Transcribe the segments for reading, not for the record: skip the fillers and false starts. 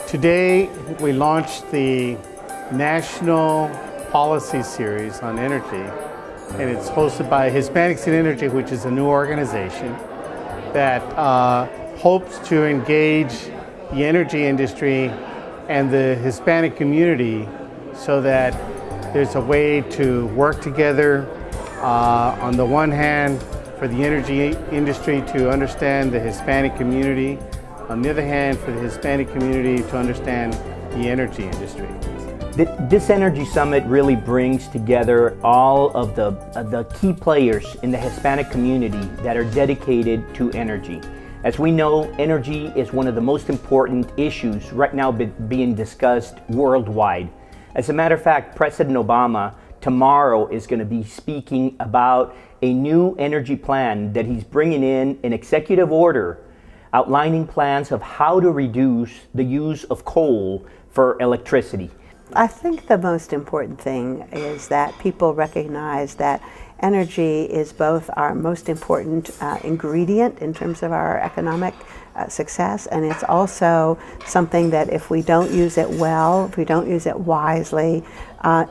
Today, we launched the National Policy Series on Energy, and it's hosted by Hispanics in Energy, which is a new organization that hopes to engage the energy industry and the Hispanic community so that there's a way to work together, on the one hand, for the energy industry to understand the Hispanic community, on the other hand, for the Hispanic community to understand the energy industry. This Energy Summit really brings together all of the key players in the Hispanic community that are dedicated to energy. As we know, energy is one of the most important issues right now being discussed worldwide. As a matter of fact, President Obama tomorrow is going to be speaking about a new energy plan that he's bringing in an executive order outlining plans of how to reduce the use of coal for electricity. I think the most important thing is that people recognize that energy is both our most important ingredient in terms of our economic success, and it's also something that if we don't use it well, if we don't use it wisely,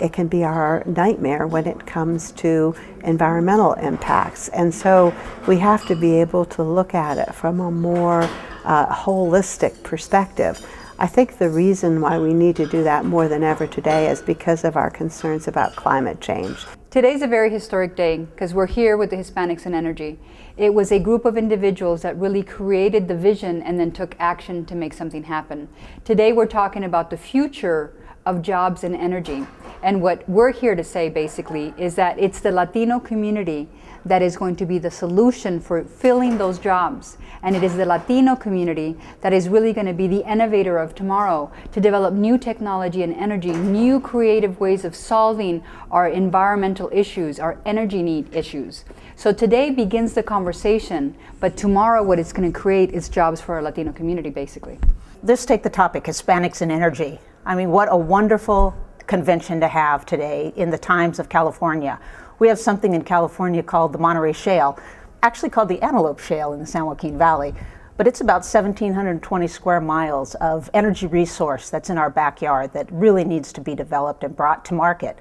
it can be our nightmare when it comes to environmental impacts. And so we have to be able to look at it from a more holistic perspective. I think the reason why we need to do that more than ever today is because of our concerns about climate change. Today's a very historic day because we're here with the Hispanics in Energy. It was a group of individuals that really created the vision and then took action to make something happen. Today we're talking about the future of jobs in energy. And what we're here to say basically is that it's the Latino community that is going to be the solution for filling those jobs. And it is the Latino community that is really going to be the innovator of tomorrow to develop new technology and energy, new creative ways of solving our environmental issues, our energy need issues. So today begins the conversation, but tomorrow what it's going to create is jobs for our Latino community basically. Let's take the topic, Hispanics in Energy. I mean, what a wonderful convention to have today in the times of California. We have something in California called the Monterey Shale, actually called the Antelope Shale in the San Joaquin Valley, but it's about 1,720 square miles of energy resource that's in our backyard that really needs to be developed and brought to market.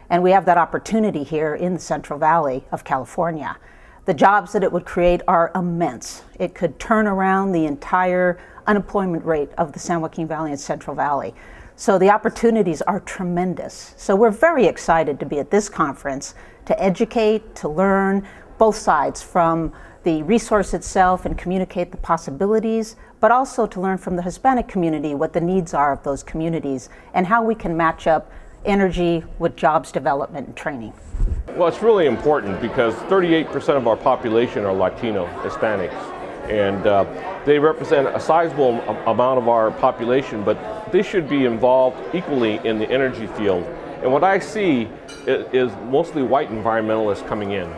And we have that opportunity here in the Central Valley of California. The jobs that it would create are immense. It could turn around the entire unemployment rate of the San Joaquin Valley and Central Valley. So the opportunities are tremendous. So we're very excited to be at this conference to educate, to learn both sides from the resource itself and communicate the possibilities, but also to learn from the Hispanic community what the needs are of those communities and how we can match up energy with jobs development and training. Well, it's really important because 38% of our population are Latino, Hispanics, and they represent a sizable amount of our population, but they should be involved equally in the energy field. And what I see is mostly white environmentalists coming in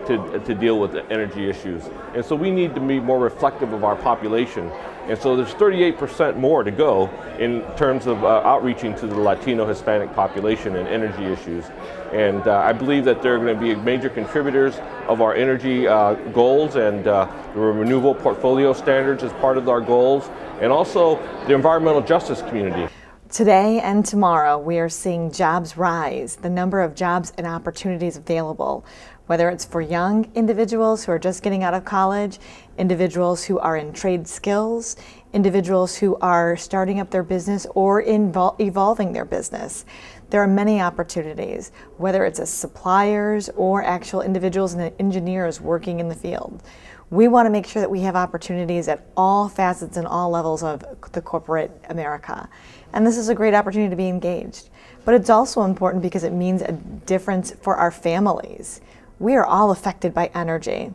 to deal with the energy issues. And so we need to be more reflective of our population. And so there's 38% more to go in terms of outreaching to the Latino Hispanic population and energy issues. And I believe that they're going to be major contributors of our energy goals and the renewable portfolio standards as part of our goals, and also the environmental justice community. Today and tomorrow, we are seeing jobs rise, the number of jobs and opportunities available, whether it's for young individuals who are just getting out of college, individuals who are in trade skills, individuals who are starting up their business or evolving their business. There are many opportunities, whether it's as suppliers or actual individuals and engineers working in the field. We want to make sure that we have opportunities at all facets and all levels of the corporate America. And this is a great opportunity to be engaged. But it's also important because it means a difference for our families. We are all affected by energy.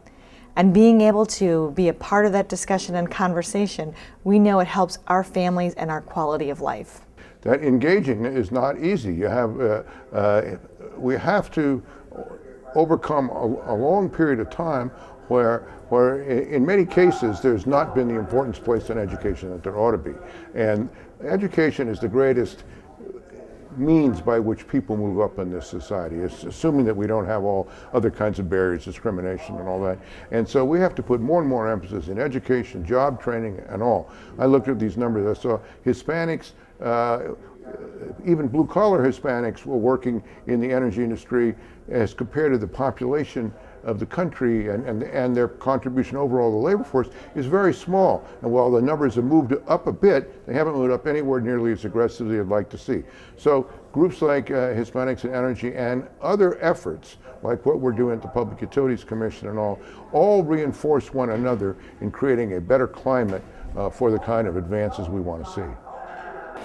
And being able to be a part of that discussion and conversation, we know it helps our families and our quality of life. That engaging is not easy. We have to overcome a long period of time where in many cases there's not been the importance placed on education that there ought to be. And education is the greatest means by which people move up in this society. It's assuming that we don't have all other kinds of barriers, discrimination and all that. And so we have to put more and more emphasis in education, job training and all. I looked at these numbers. I saw Hispanics, even blue-collar Hispanics were working in the energy industry as compared to the population of the country, and their contribution overall to the labor force is very small. And while the numbers have moved up a bit, they haven't moved up anywhere nearly as aggressively as I'd like to see. So groups like Hispanics in Energy and other efforts like what we're doing at the Public Utilities Commission and all reinforce one another in creating a better climate for the kind of advances we want to see.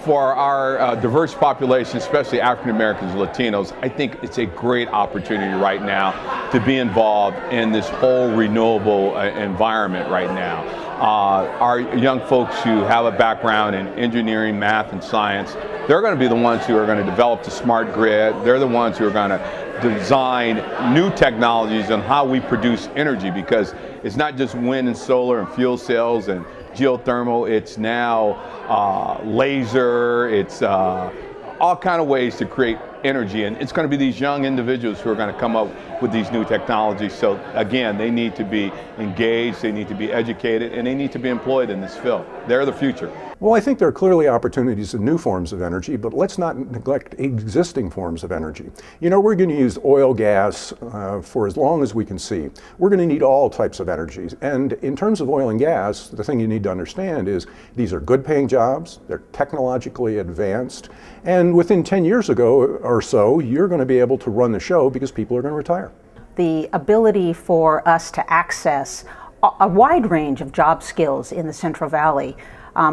For our diverse population, especially African Americans and Latinos, I think it's a great opportunity right now to be involved in this whole renewable environment right now. Our young folks who have a background in engineering, math, and science, they're going to be the ones who are going to develop the smart grid. They're the ones who are going to design new technologies on how we produce energy, because it's not just wind and solar and fuel cells and geothermal, it's now laser, it's all kind of ways to create energy, and it's going to be these young individuals who are going to come up with these new technologies. So again, they need to be engaged, they need to be educated, and they need to be employed in this field. They're the future. Well, I think there are clearly opportunities in new forms of energy, but let's not neglect existing forms of energy. You know, we're going to use oil, gas for as long as we can see. We're going to need all types of energies. And in terms of oil and gas, the thing you need to understand is these are good paying jobs, they're technologically advanced, and within 10 years ago or so, you're going to be able to run the show because people are going to retire. The ability for us to access a wide range of job skills in the Central Valley,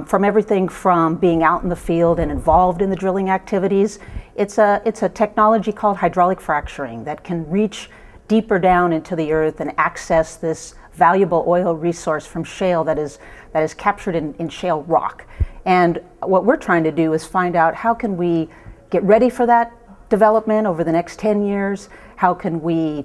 from everything from being out in the field and involved in the drilling activities. It's a technology called hydraulic fracturing that can reach deeper down into the earth and access this valuable oil resource from shale that is captured in shale rock. And what we're trying to do is find out how can we get ready for that development over the next 10 years, how can we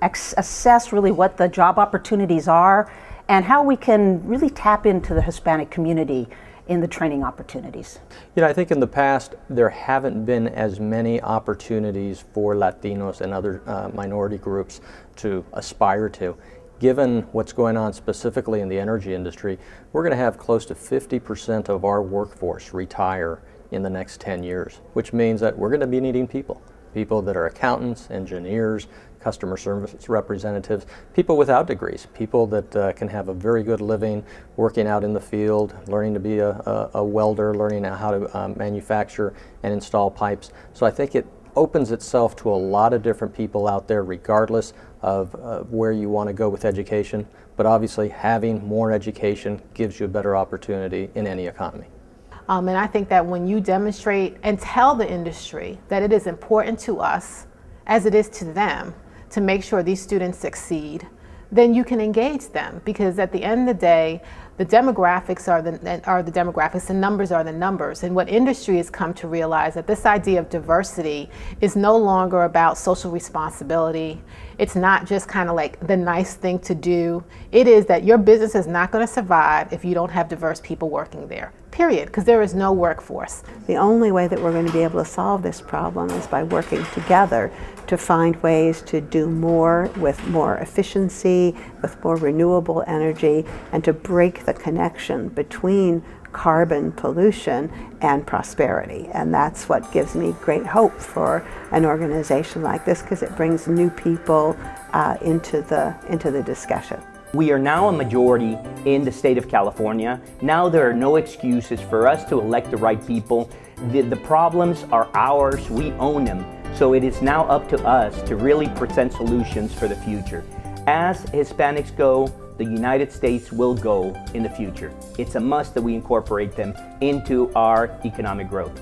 assess really what the job opportunities are, and how we can really tap into the Hispanic community in the training opportunities. You know, I think in the past there haven't been as many opportunities for Latinos and other minority groups to aspire to. Given what's going on specifically in the energy industry, we're going to have close to 50% of our workforce retire in the next 10 years, which means that we're going to be needing people that are accountants, engineers, customer service representatives, people without degrees, people that can have a very good living working out in the field, learning to be a welder, learning how to manufacture and install pipes. So I think it opens itself to a lot of different people out there, regardless of where you want to go with education. But obviously having more education gives you a better opportunity in any economy. And I think that when you demonstrate and tell the industry that it is important to us, as it is to them, to make sure these students succeed, then you can engage them, because at the end of the day, the demographics are the demographics, and numbers are the numbers. And what industry has come to realize that this idea of diversity is no longer about social responsibility. It's not just kind of like the nice thing to do. It is that your business is not going to survive if you don't have diverse people working there, period, because there is no workforce. The only way that we're going to be able to solve this problem is by working together to find ways to do more with more efficiency, with more renewable energy, and to break the connection between carbon pollution and prosperity. And that's what gives me great hope for an organization like this, because it brings new people into the discussion. We are now a majority in the state of California. Now there are no excuses for us to elect the right people. The problems are ours, we own them. So it is now up to us to really present solutions for the future. As Hispanics go, the United States will go in the future. It's a must that we incorporate them into our economic growth.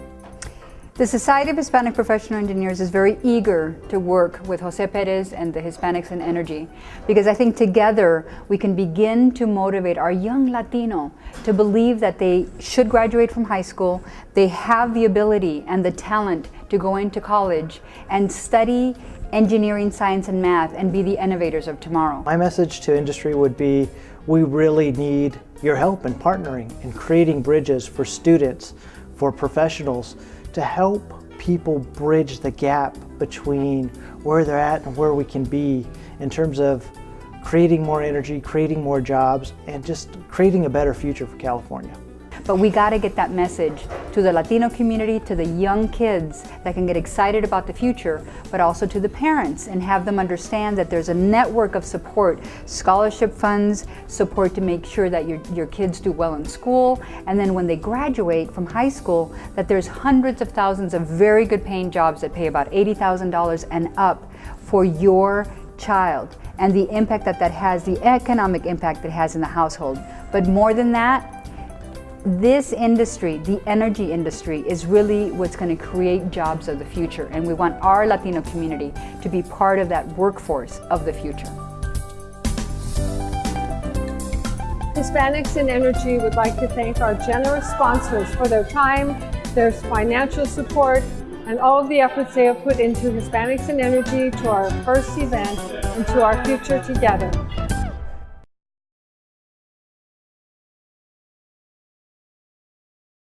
The Society of Hispanic Professional Engineers is very eager to work with José Pérez and the Hispanics in Energy, because I think together we can begin to motivate our young Latino to believe that they should graduate from high school, they have the ability and the talent to go into college and study engineering, science, and math and be the innovators of tomorrow. My message to industry would be, we really need your help in partnering and creating bridges for students, for professionals, to help people bridge the gap between where they're at and where we can be in terms of creating more energy, creating more jobs, and just creating a better future for California. But we got to get that message to the Latino community, to the young kids that can get excited about the future, but also to the parents, and have them understand that there's a network of support, scholarship funds, support to make sure that your kids do well in school, and then when they graduate from high school, that there's hundreds of thousands of very good paying jobs that pay about $80,000 and up for your child, and the impact that that has, the economic impact it has in the household. But more than that, this industry, the energy industry, is really what's going to create jobs of the future, and we want our Latino community to be part of that workforce of the future. Hispanics in Energy would like to thank our generous sponsors for their time, their financial support, and all of the efforts they have put into Hispanics in Energy, to our first event, and to our future together.